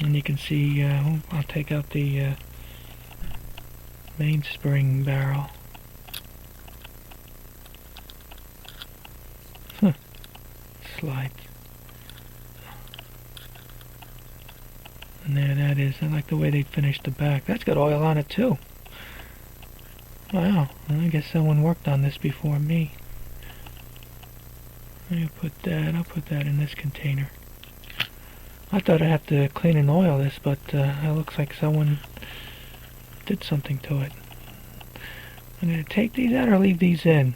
And you can see, I'll take out the mainspring barrel. Slides. And there that is. I like the way they finished the back. That's got oil on it too. Wow. Well, I guess someone worked on this before me. I'll put that in this container. I thought I'd have to clean and oil this, but it looks like someone did something to it. I'm going to take these out or leave these in.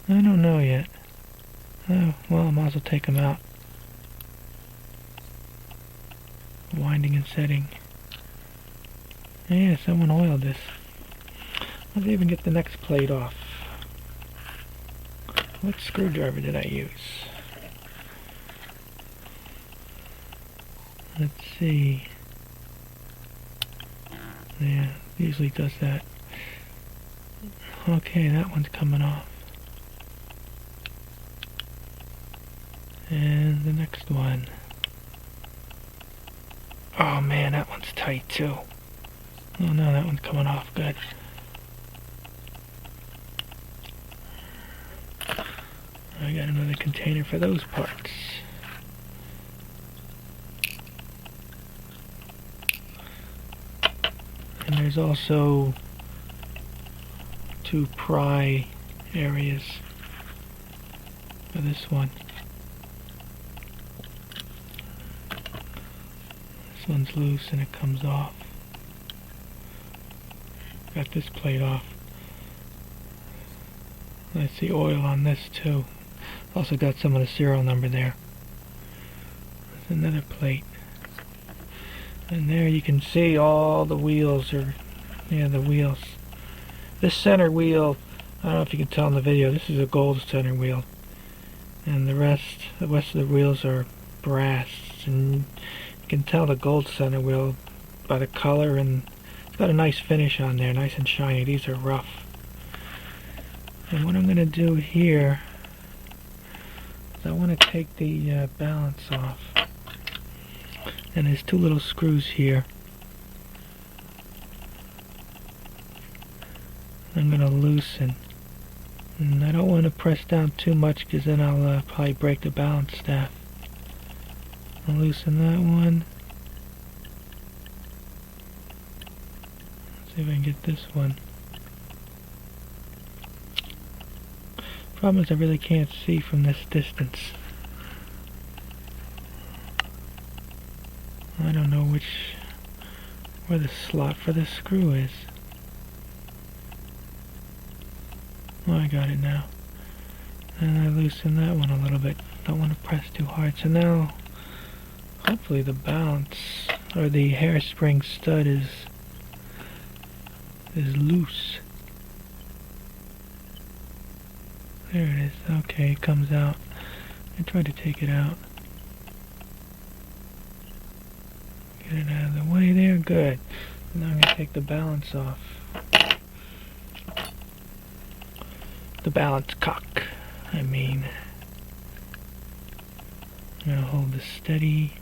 I don't know yet. Oh, well, I might as well take them out. Winding and setting. Yeah, someone oiled this. Let's even get the next plate off. What screwdriver did I use? Let's see. Yeah, usually does that. Okay, that one's coming off. And the next one. Oh man, that one's tight too. Oh no, that one's coming off good. I got another container for those parts. And there's also 2 pry areas for this one. This one's loose and it comes off. Got this plate off. I see oil on this too. Also got some of the serial number there. There's another plate. And there you can see all the wheels are, yeah, the wheels. This center wheel, I don't know if you can tell in the video, this is a gold center wheel. And the rest of the wheels are brass. And you can tell the gold center wheel by the color, and it's got a nice finish on there, nice and shiny. These are rough. And what I'm going to do here is I want to take the balance off. And there's 2 little screws here. I'm going to loosen. And I don't want to press down too much because then I'll probably break the balance staff. I'll loosen that one. Let's see if I can get this one. Problem is I really can't see from this distance. I don't know where the slot for this screw is. Oh, I got it now. And I loosen that one a little bit. Don't want to press too hard. So now, hopefully the balance, or the hairspring stud is loose. There it is. Okay, it comes out. I tried to take it out. Get it out of the way there. Good. Now I'm going to take the balance off. The balance cock, I mean. I'm going to hold this steady.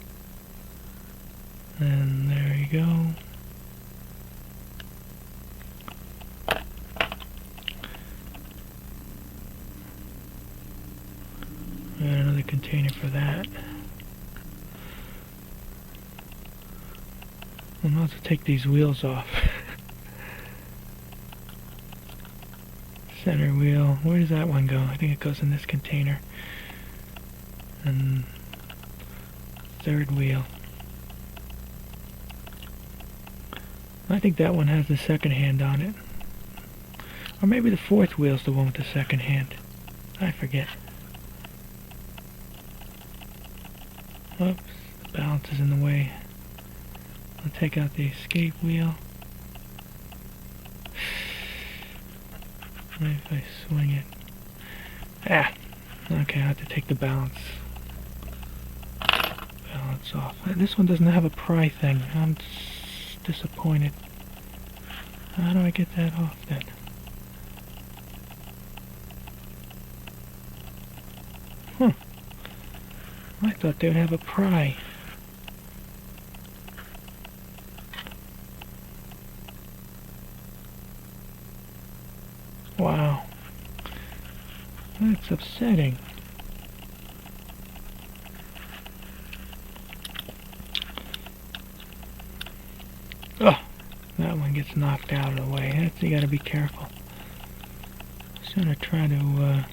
And there you go. Got another container for that. I'm about to take these wheels off. Center wheel. Where does that one go? I think it goes in this container. And third wheel. I think that one has the second hand on it. Or maybe the fourth wheel's the one with the second hand. I forget. Oops, the balance is in the way. I'll take out the escape wheel. Maybe if I swing it. Ah! Okay, I have to take the balance off. This one doesn't have a pry thing. I'm disappointed. How do I get that off then? I thought they would have a pry. That's upsetting. Oh, that one gets knocked out of the way. That's, you gotta be careful. Just gonna try to,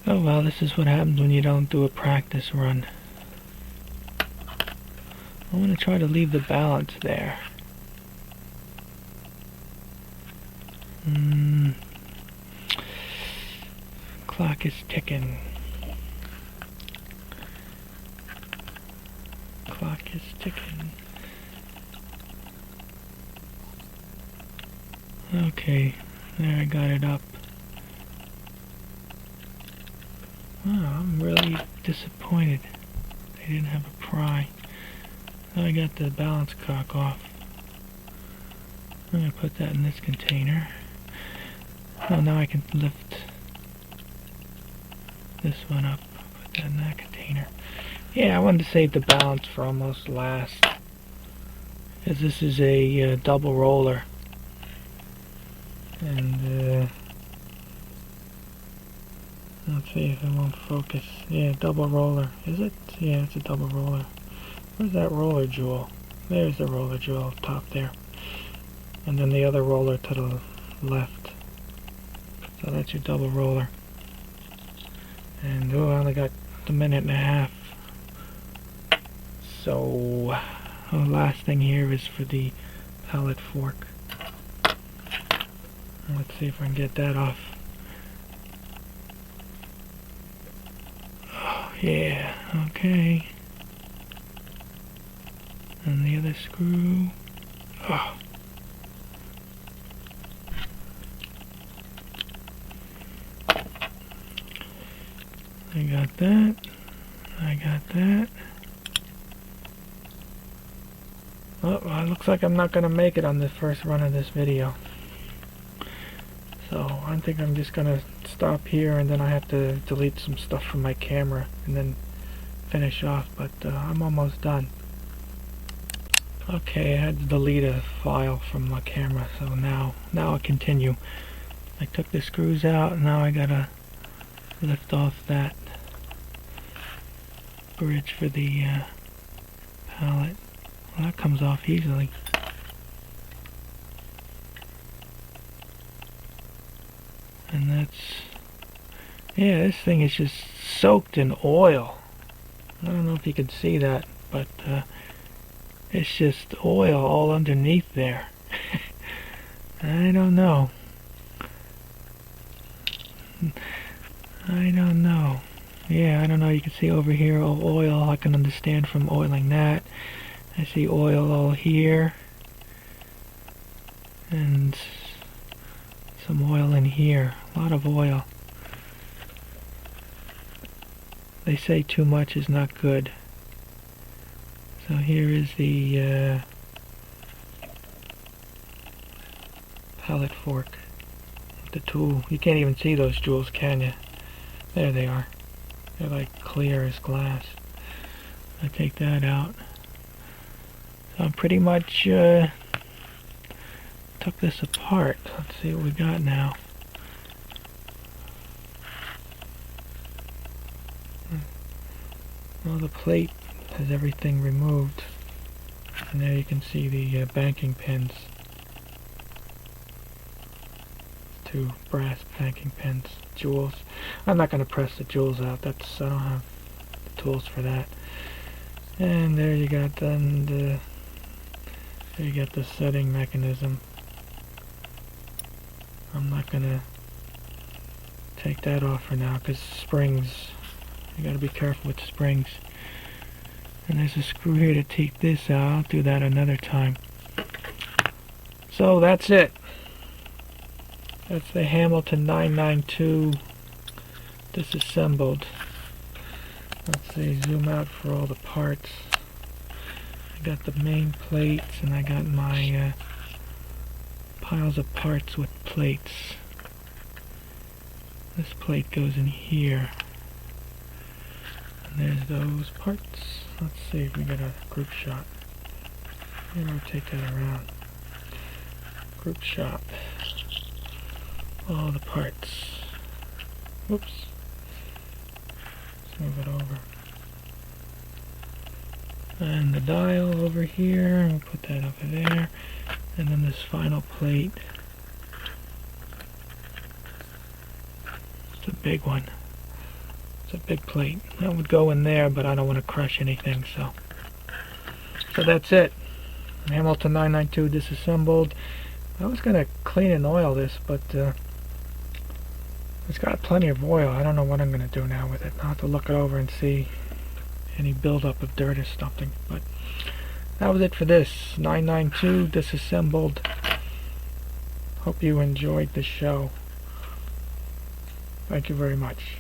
oh well, this is what happens when you don't do a practice run. I'm gonna try to leave the balance there. Clock is ticking. Clock is ticking. Okay, there, I got it up. Wow, I'm really disappointed they didn't have a pry. Now I got the balance cock off. I'm going to put that in this container. Oh, now I can lift this one up. Put that in that container. Yeah, I wanted to save the balance for almost last, because this is a double roller. And let's see if it won't focus. Yeah, double roller. Is it? Yeah, it's a double roller. Where's that roller jewel? There's the roller jewel up top there. And then the other roller to the left. So that's your double roller. And oh, I only got a minute and a half. So the last thing here is for the pallet fork. Let's see if I can get that off. Oh, yeah, okay. And the other screw. Oh. I got that. I got that. Oh, well, it looks like I'm not going to make it on the first run of this video. So I think I'm just going to stop here, and then I have to delete some stuff from my camera and then finish off, but I'm almost done. Okay, I had to delete a file from my camera, so now I'll continue. I took the screws out, and now I gotta lift off that bridge for the pallet. Well, that comes off easily. And that's, yeah, this thing is just soaked in oil. I don't know if you can see that, but it's just oil all underneath there. I don't know. I don't know. Yeah, I don't know. You can see over here all oil. I can understand from oiling that. I see oil all here. And some oil in here. A lot of oil. They say too much is not good. So here is the pallet fork. The tool. You can't even see those jewels, can you? There they are. They're like clear as glass. I take that out. So I pretty much took this apart. Let's see what we got now. Well, the plate has everything removed. And there you can see the banking pins. Two brass banking pins, jewels. I'm not going to press the jewels out. I don't have the tools for that. And there you got there you got the setting mechanism. I'm not going to take that off for now because springs. You got to be careful with springs. And there's a screw here to take this out. I'll do that another time. So that's it. That's the Hamilton 992 disassembled. Let's see, zoom out for all the parts. I got the main plates, and I got my piles of parts with plates. This plate goes in here. And there's those parts. Let's see if we get a group shot. Maybe I'll take that around. Group shot. all the parts. Oops. Let's move it over. And the dial over here, we'll put that over there. And then this final plate. It's a big one. It's a big plate. That would go in there, but I don't want to crush anything, so that's it. Hamilton 992 disassembled. I was going to clean and oil this, but it's got plenty of oil. I don't know what I'm going to do now with it. I'll have to look it over and see any buildup of dirt or something. But that was it for this 992 disassembled. Hope you enjoyed the show. Thank you very much.